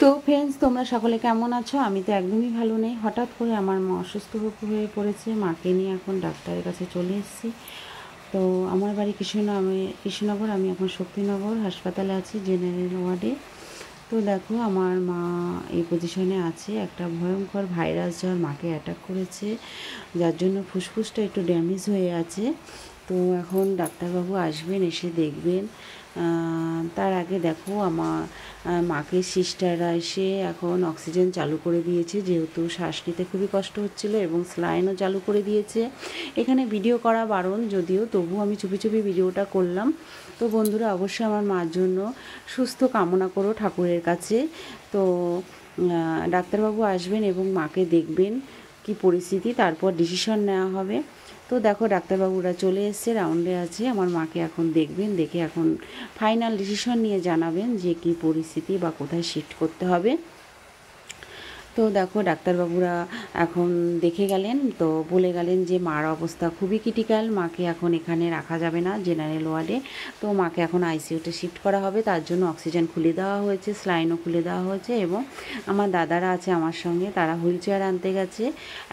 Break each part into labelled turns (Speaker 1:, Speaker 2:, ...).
Speaker 1: তো ফ্রেন্ডস, তোমরা সকলে কেমন আছো? আমি তো একদমই ভালো নেই। হঠাৎ করে আমার মা অসুস্থ হয়ে পড়েছে। মাকে নিয়ে এখন ডাক্তারের কাছে চলে এসেছি। তো আমার বাড়ি কৃষ্ণনগর। আমি এখন শক্তিনগর হাসপাতালে আছি, জেনারেল ওয়ার্ডে। তো দেখো, আমার মা এই পজিশনে আছে। একটা ভয়ঙ্কর ভাইরাস জ্বর মাকে অ্যাটাক করেছে, যার জন্য ফুসফুসটা একটু ড্যামেজ হয়ে আছে। তো এখন ডাক্তারবাবু আসবেন, এসে দেখবেন। তার আগে দেখো, আমার মাকে সিস্টাররা এসে এখন অক্সিজেন চালু করে দিয়েছে, যেহেতু শ্বাস নিতে খুবই কষ্ট হচ্ছিলো, এবং স্লাইনও চালু করে দিয়েছে। এখানে ভিডিও করা বারণ, যদিও তবু আমি চুপি চুপি ভিডিওটা করলাম। তো বন্ধুরা, অবশ্যই আমার মার জন্য সুস্থ কামনা করো ঠাকুরের কাছে। তো ডাক্তারবাবু আসবেন এবং মাকে দেখবেন কি পরিস্থিতি, তারপর ডিসিশন নেওয়া হবে। তো দেখো, ডাক্তারবাবুরা চলে এসছে, রাউন্ডে আছে। আমার মাকে এখন দেখবেন, দেখে এখন ফাইনাল ডিসিশন নিয়ে জানাবেন যে কি পরিস্থিতি বা কোথায় শিফট করতে হবে। তো দেখো, ডাক্তারবাবুরা এখন দেখে গেলেন, তো বলে গেলেন যে মার অবস্থা খুবই ক্রিটিক্যাল, মাকে এখন এখানে রাখা যাবে না জেনারেল ওয়ার্ডে। তো মাকে এখন আইসিইউতে শিফট করা হবে, তার জন্য অক্সিজেন খুলে দেওয়া হয়েছে, স্লাইনও খুলে দেওয়া হয়েছে, এবং আমার দাদারা আছে আমার সঙ্গে, তারা হুইল চেয়ার আনতে গেছে।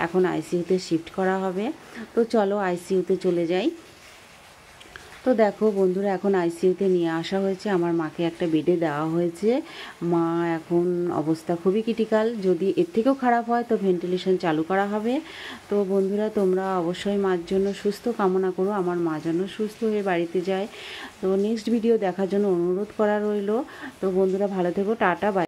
Speaker 1: এখন আইসিইউতে শিফট করা হবে। তো চলো আইসিইউতে চলে যাই। তো দেখো বন্ধুরা, এখন আইসিইউতে নিয়ে আসা হয়েছে, আমার মাকে একটা বেডে দেওয়া হয়েছে। মা এখন অবস্থা খুবই ক্রিটিক্যাল, যদি এর থেকেও খারাপ হয় তো ভেন্টিলেশন চালু করা হবে। তো বন্ধুরা, তোমরা অবশ্যই মার জন্য সুস্থ কামনা করো, আমার মা যেন সুস্থ হয়ে বাড়িতে যায়। তো নেক্সট ভিডিও দেখার জন্য অনুরোধ করা রইল। তো বন্ধুরা, ভালো থেকো, টাটা, বাই।